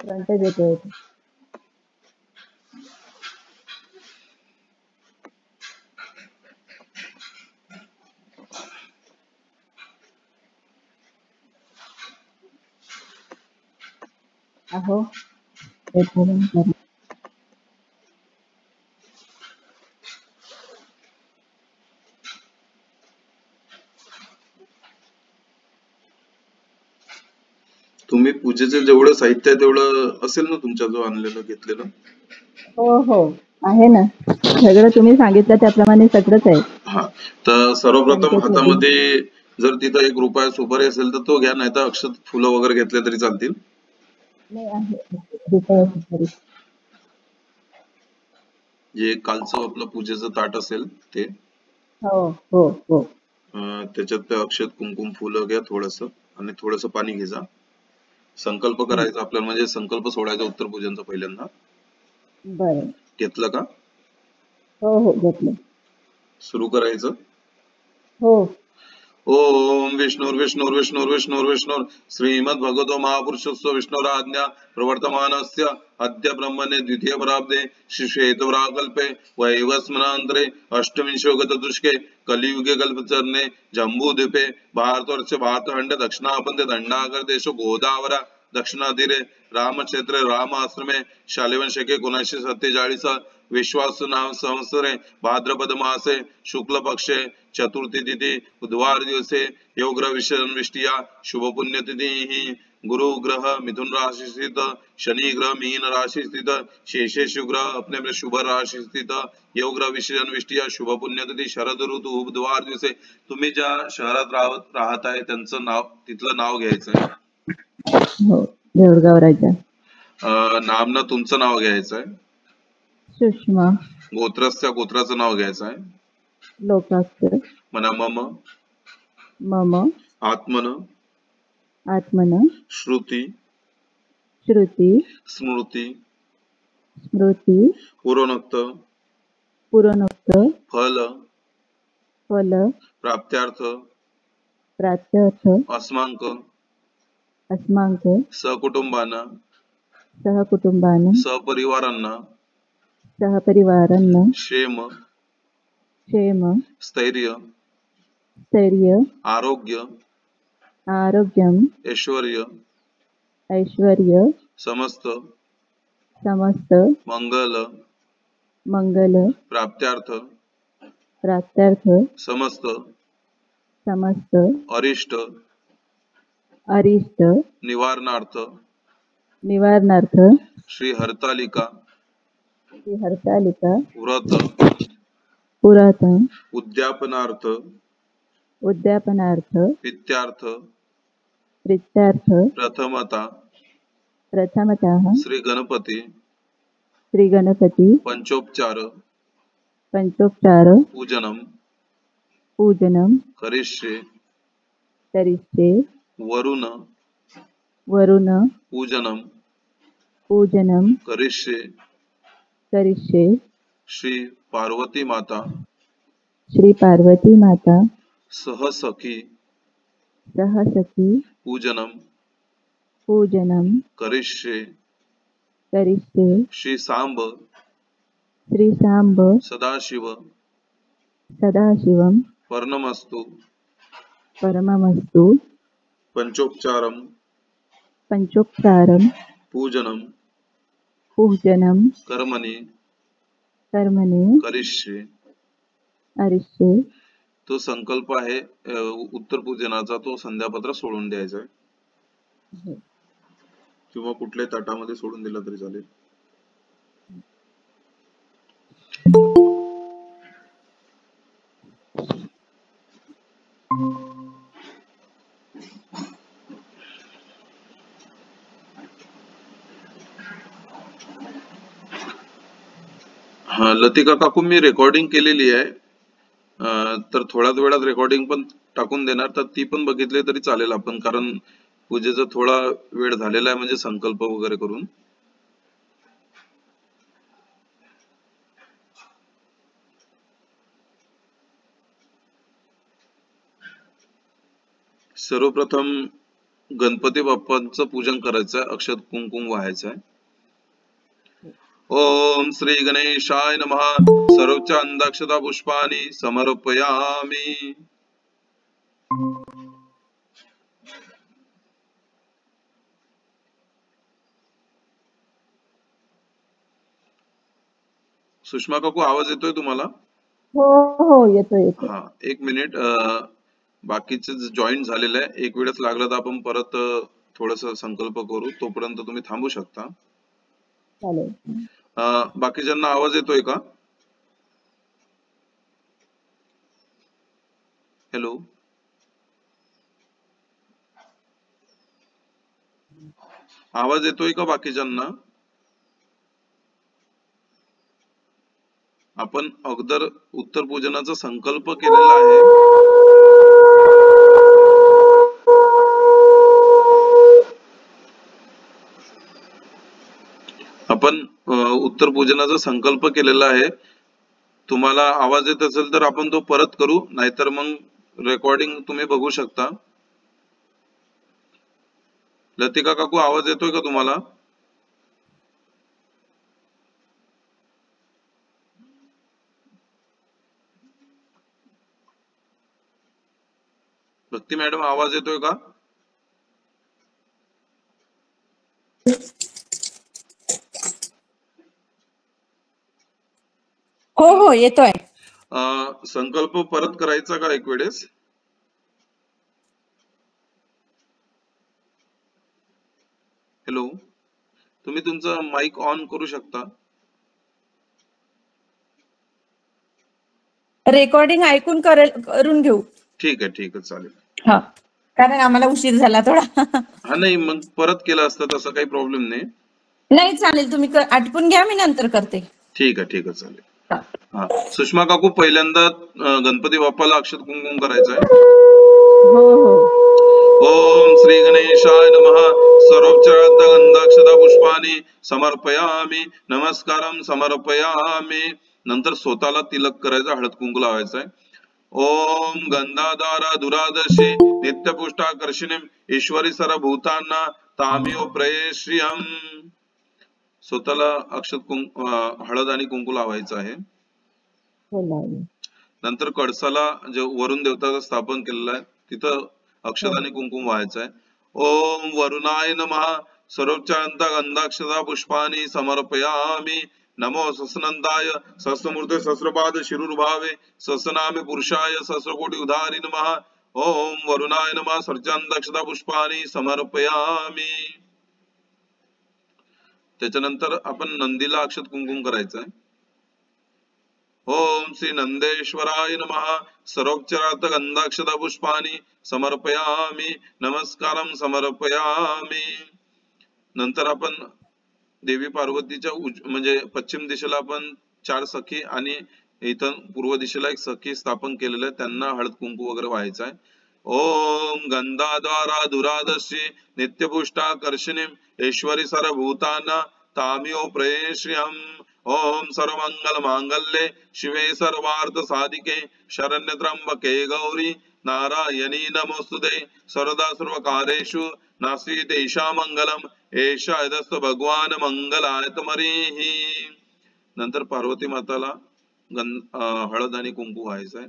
फ्रंटच येतोय. अहो रेकॉर्डिंग करा. तुम्ही पूजेचे जेवढं साहित्य आहे तेवढं असेल ना तुमच्या जो आणलेलं घेतलेलं? हो हो आहे ना, सगळं तुम्ही सांगितलं त्याप्रमाणे सगळंच आहे. हा, तर सर्वप्रथम संकेत होते. हातामध्ये जर तिथं 1 रुपया सुपारी असेल तर तो घ्या, नाही तर अक्षत फुलं वगैरे घेतले तरी चालतील. नाही आहे रुपया सुपारी. जे कालचं आपलं पूजेचं ताट असेल ते हो हो हो. त्याच्यात ते अक्षत कुंकुम फुलं घ्या थोडंसं, आणि थोडंसं पाणी घे जा. संकल्प करायचा आपल्याला, म्हणजे संकल्प सोडायचा उत्तर पूजनचा पहिल्यांदा. बरं. घेतलं का? हो हो घेतलं. सुरू करायचं. हो. ओम विष्णुर्विष्णुर्विष्णुर्विष्णुर्विष्णुर् श्रीमद्भगवतो महापुरुषस्य विष्णुराज्ञा प्रवर्तमानस्य अद्य ब्रह्मणे द्वितीय पराब्दे श्वेतवराकल्पे वैवस्वतान्तरे अष्टविंशोगतदुष्के कलियुगे कल्पचरणे जम्बूद्वीपे भारतवर्ष भारतखंडे दक्षिणापन्थे दंडाकर देशो गोदावरा दक्षिणातीरे रामक्षेत्रे राम आश्रमे शालिवंशके 1947 विश्वासु नाम संवत्सरे भाद्रपद मासे शुक्ल पक्षे चतुर्थी तिथी बुधवार दिवसे योग ग्रह विष्टिया शुभ पुण्य तिथि ही गुरु ग्रह मिथुन राशि स्थित, शनि ग्रह मीन राशि स्थित, शेषेश ग्रह अपने अपने शुभ राशि स्थित, योग ग्रह विष्टिया शुभ पुण्य तिथि शरद ऋतू बुधवार दिवसे. तुम्ही ज्या शहरात राहत आहे त्यांचं नाव, तिथलं नाव घ्यायचंय. हो देऊळगाव राजा. नामनं तुमचं नाव घ्यायचंय. सुषमा. गोत्राचं नाव घ्यायचं आहे. लोकाक्षर. म्हणा मम. मम. आत्मन. आत्मन. श्रुती. श्रुती. स्मृती. स्मृती. पुरोनक्त. पुरोनक्त. फल. फल. प्राप्त्यार्थ. प्राप्त्यार्थ. अस्मांक. अस्मांक. सहकुटुंबांना. सहकुटुंबानं. सहपरिवारांना. सहपरिवारांना. क्षेम. क्षेम. स्थैर्य. स्थैर्य. आरोग्य. आरोग्यम. ऐश्वर्य. ऐश्वर्य. समस्त. समस्त. मंगल. मंगल. प्राप्त्यार्थ. प्राप्त्यार्थ. समस्त. समस्त. अरिष्ट. अरिष्ट. निवारणार्थ. निवारणार्थ. श्री हरतालिका. श्री हरतालिका. व्रत. पुरात. उद्यापनार्थ. उद्यापनार्थ. पित्यार्थ. प्रीत्यार्थ. प्रथमता. प्रथमतः. श्री गणपती. श्री गणपती. पंचोपचार. पंचोपचार. पूजनम. पूजनम. करिष्ये. करिष्ये. वरुण. वरुण. पूजनम. पूजनम. करिष्ये. करिष्ये. श्री पार्वती माता. श्री पार्वती माता. सहसखी. सहसखी. पूजनम. पूजनम. करिष्ये. करिष्ये. श्री सांब. श्री सांब. सदाशिव. सदाशिवम. पर्णमस्तु. परममस्तु. पंचोपचारम. पंचोपचारम. पूजनम. पूजनम. कर्मणि. कर्मणे. करिष्ये. करिष्ये. तो संकल्प आहे उत्तर पूजनाचा, तो संध्यापत्र सोडून द्यायचा आहे, किंवा कुठल्याही ताटामध्ये सोडून दिला तरी चालेल. हा लतिका काकू, मी रेकॉर्डिंग केलेली आहे, तर थोड्याच वेळात रेकॉर्डिंग पण टाकून देणार, तर ती पण बघितली तरी चालेल आपण, कारण पूजेचा थोडा वेळ झालेला आहे, म्हणजे संकल्प वगैरे करून. सर्वप्रथम गणपती बाप्पांचं पूजन करायचं आहे, अक्षत कुंकुम व्हायचं आहे. ओम श्री गणेशाय नमः. सर्वोच्च अंदाक्षता पुष्पाणि समर्पयामि. सुषमा काकू आवाज येतोय तुम्हाला? हो हो, येतोय येतोय. हा, एक मिनिट. बाकीचे जॉईन झालेले आहे, एक वेळेस लागला तर आपण परत थोडस संकल्प करू, तोपर्यंत तुम्ही थांबू शकता. चालेल. बाकीच्यांना आवाज येतोय का? हॅलो, आवाज येतोय का बाकीच्यांना? आपण अगोदर उत्तर पूजनाचा संकल्प केलेला आहे. आपण उत्तर पूजनाचा संकल्प केलेला आहे. तुम्हाला आवाज येत असेल तर आपण तो परत करू, नाहीतर मग रेकॉर्डिंग तुम्ही बघू शकता. लतिका काकू आवाज येतोय का तुम्हाला? भक्ती मॅडम आवाज येतोय का? हो हो, येतोय. संकल्प परत करायचा का एक वेळेस? हॅलो, तुम्ही तुमचा माईक ऑन करू शकता? रेकॉर्डिंग ऐकून करून घेऊ. ठीक आहे, ठीक आहे, चालेल. हा, कारण आम्हाला उशीर झाला थोडा. हा, नाही मग परत केलं असतं तसं काही प्रॉब्लेम नाही. नाही चालेल, तुम्ही आटपून घ्या, मी नंतर करते. ठीक आहे, ठीक आहे, चालेल. हा. हा, सुषमा काकू पहिल्यांदा गणपती बाप्पाला अक्षत कुंकुम करायचं आहे. हो हो. ओम श्री गणेशाय नमः. सर्वोपचारार्थ गंधाक्षता पुष्पाणि समर्पयामि. नमस्कारम समर्पयामि. नंतर स्वतःला तिलक करायचा, हळद कुंकू लावायचं आहे. ओम गंधाधारा दुरादर्शी नित्यपुष्टाकर्षिणीम ईश्वरी सर्वभूतांना तामिओ प्रेयश्रियम. स्वतःला अक्षत हळद आणि कुंकू लावायचं आहे. हो लावलं. नंतर कळसाला जे वरुण देवताचं स्थापन केलेलं आहे तिथं अक्षत आणि कुंकुम व्हायचं आहे. ओम वरुणाय नमः. सर्वोच्चांत गंधाक्षता पुष्पाणि समर्पयामि. नमो सहस्रनंदाय सहस्रमूर्ते सहस्रपाद शिरुर्भावे सहस्रनामे पुरुषाय सहस्रकोटी उदारी नमः. ओम वरुणाय नमः. सर्वोच्चांत पुष्पाणि समर्पयामि. त्याच्यानंतर आपण नंदीला अक्षत कुंकुम करायचं आहे. ओम श्री नंदेश्वराय नमः. सर्वोपचारार्थ गंधाक्षता पुष्पाणि समर्पयामि. नमस्कारम समर्पयामि. नंतर आपण देवी पार्वतीच्या म्हणजे पश्चिम दिशेला आपण 4 सखी आणि इथं पूर्व दिशेला एक सखी स्थापन केलेलं आहे, त्यांना हळद कुंकू वगैरे व्हायचं आहे. ओम गंधाद्वारा दुरादर्शी नित्यपुष्टाकर्षिणीम ईश्वरी सर्वभूताना तामिओ प्रेयश्रियम. ओम सर्वमंगल मांगल्ये शिवे सर्वार्थ साधिके शरण्य त्र्यंबके गौरी नारायणी नमोस्तुते. सर्वदा सर्वकारेषु नास्ति तेषा मंगलम एषा यदस्तु भगवान मंगलाय तमरीहि. नंतर पार्वती माताला हळद आणि कुंकू व्हायचं आहे.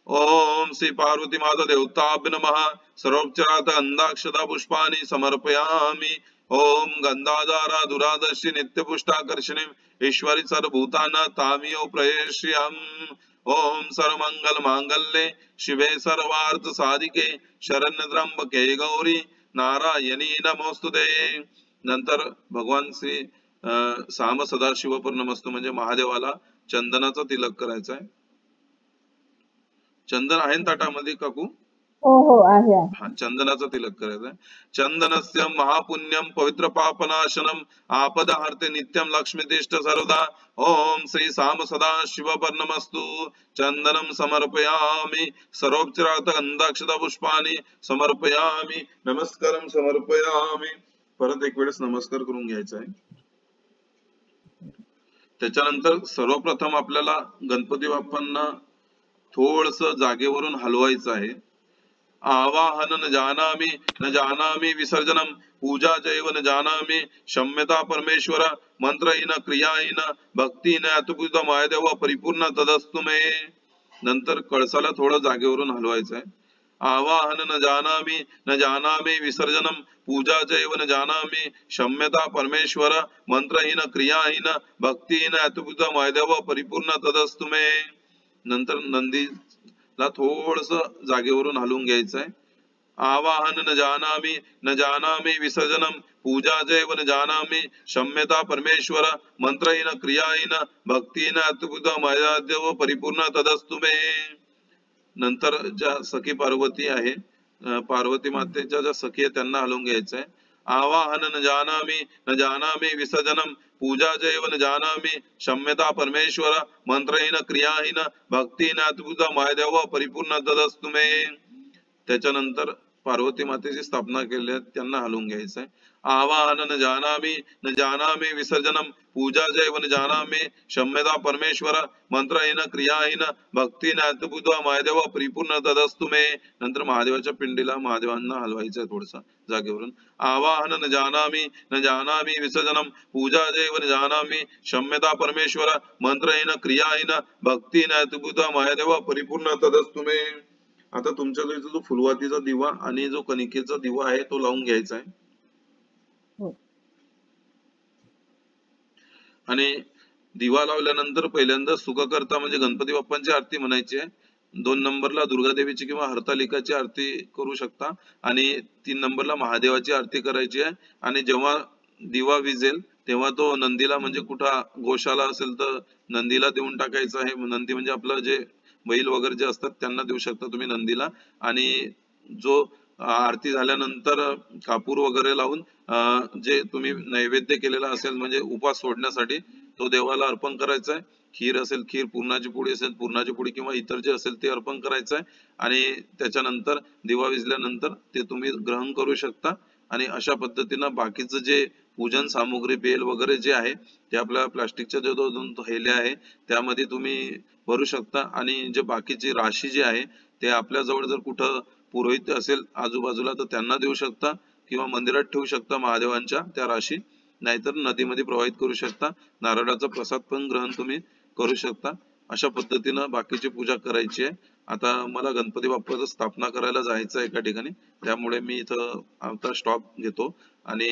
ओम श्री पार्वती माता देवताभ्य नमः. सर्वोपचारार्थ गंधाक्षता पुष्पाणि समर्पयामि. ओम गंधाधारा दुरादर्शी नित्यपुष्टाकर्षिणीम ईश्वरी सर्वभूताना तामिओ प्रेयश्रियम. ओम सर्वमंगल मांगल्ये शिवे सर्वार्थ साधिके शरण्य त्र्यंबके गौरी नारायणी नमोस्तुते. नंतर भगवान श्री साम सदाशिव नमस्तु म्हणजे महादेवाला चंदनाचा तिलक करायचा आहे. चंदन आहे ना ताटामध्ये काकू? हो हो, आहे आहे. हा, चंदनाचा तिलक करायचा आहे. चंदनस्य महापुण्यम पवित्र पापनाशनम आपदहार्ते नित्यम लक्ष्मीतिष्ठ सर्वदा. ओम श्री साम सदा शिव नमस्तु. चंदनम समर्पयामि. सर्वोपचारार्थ गंधाक्षता पुष्पाणि समर्पयामि. नमस्कारम समर्पयामि. परत एक वेळेस नमस्कार करून घ्यायचा आहे. त्याच्यानंतर सर्वप्रथम आपल्याला गणपती बाप्पांना थोडस जागेवरून हलवायचं आहे. आवाहन न जानामि विसर्जनम पूजा चैव न जानामि क्षम्यता परमेश्वर मंत्रहीन क्रियाहीन भक्तीहीन अतुपुत मायदेव परिपूर्ण तदस्तु मे. नंतर कळसाला थोडं जागेवरून हलवायचं आहे. आवाहन न जानामि विसर्जनम पूजा चैव न जानामि क्षम्यता परमेश्वर मंत्रहीन क्रियाहीन भक्तीहीन अतुपुत मायदेव परिपूर्ण तदस्तु मे. नंतर नंदीला थोडस जागेवरून हलवून घ्यायचं आहे. आवाहन न जानामि विसर्जनम पूजा चैव न जानामि क्षम्यता परमेश्वर मंत्रहीन क्रियाहीन भक्तीहीन अतुपुत मायदेव परिपूर्ण तदस्तु मे. नंतर ज्या सखी पार्वती आहे, पार्वती मातेच्या ज्या सखी आहे त्यांना हलवून घ्यायचं आहे. आवाहन न जानामि विसर्जनम पूजा चैव न जानामि क्षम्यता परमेश्वर मंत्रहीन क्रियाहीन भक्तीहीन अतुपुत मायदेव परिपूर्ण तदस्तु मे. त्याच्यानंतर पार्वती मातेची स्थापना केली आहे त्यांना हलवून घ्यायचंय. आवाहन न जानामि विसर्जनम पूजा चैव न जानामि क्षम्यता परमेश्वर मंत्रहीन क्रियाहीन भक्तीहीन अतुपुत मायदेव परिपूर्ण तदस्तु मे. नंतर महादेवाच्या पिंडीला महादेवांना हलवायचंय थोडस जागेवरून. आवाहन न जानामि विसर्जनम पूजा चैव न जानामि क्षम्यता परमेश्वर मंत्रहीन क्रियाहीन भक्तीहीन अतुपुत मायदेव परिपूर्ण तदस्तु मे. आता तुमच्या जो फुलवातीचा दिवा आणि जो कणिकेचा दिवा आहे तो लावून घ्यायचा आहे. हो. आणि दिवा लावल्यानंतर पहिल्यांदा सुखकर्ता म्हणजे गणपती बाप्पांची आरती म्हणायची आहे. 2 नंबरला दुर्गा देवीची किंवा हरतालिकाची आरती करू शकता आणि 3 नंबरला महादेवाची आरती करायची आहे. आणि जेव्हा दिवा विझेल तेव्हा तो नंदीला म्हणजे कुठं गोशाला असेल तर नंदीला देऊन टाकायचा आहे. नंदी म्हणजे आपलं जे बैल वगैरे जे असतात त्यांना देऊ शकता तुम्ही नंदीला. आणि जो आरती झाल्यानंतर कापूर वगैरे लावून जे तुम्ही नैवेद्य केलेला असेल म्हणजे उपास सोडण्यासाठी तो देवाला अर्पण करायचा आहे. खीर असेल खीर, पुरणाची पोळी असेल पुरणाची पोळी किंवा इतर जे असेल ते अर्पण करायचं आहे. आणि त्याच्यानंतर दिवा विझल्यानंतर ते तुम्ही ग्रहण करू शकता. आणि अशा पद्धतीनं बाकीचं जे पूजन सामुग्री बेल वगैरे जे आहे ते आपल्या प्लास्टिकच्या जे 2 थैल्या आहे त्यामध्ये तुम्ही भरू शकता. आणि जे बाकीची राशी जी आहे ते आपल्या जवळ जर कुठं पुरोहित असेल आजूबाजूला तर त्यांना देऊ शकता किंवा मंदिरात ठेवू शकता महादेवांच्या त्या राशी, नाहीतर नदीमध्ये प्रवाहित करू शकता. नारळाचा प्रसाद पण ग्रहण तुम्ही करू शकता. अशा पद्धतीनं बाकीची पूजा करायची आहे. आता मला गणपती बाप्पाचं स्थापना करायला जायचं आहे एका ठिकाणी, त्यामुळे मी इथं आता स्टॉप घेतो आणि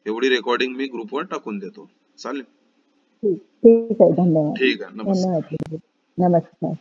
एवढी रेकॉर्डिंग मी ग्रुपवर टाकून देतो. चालेल? ठीक आहे. धन्यवाद. ठीक आहे. नमस्कार. धन्यवाद. नमस्कार.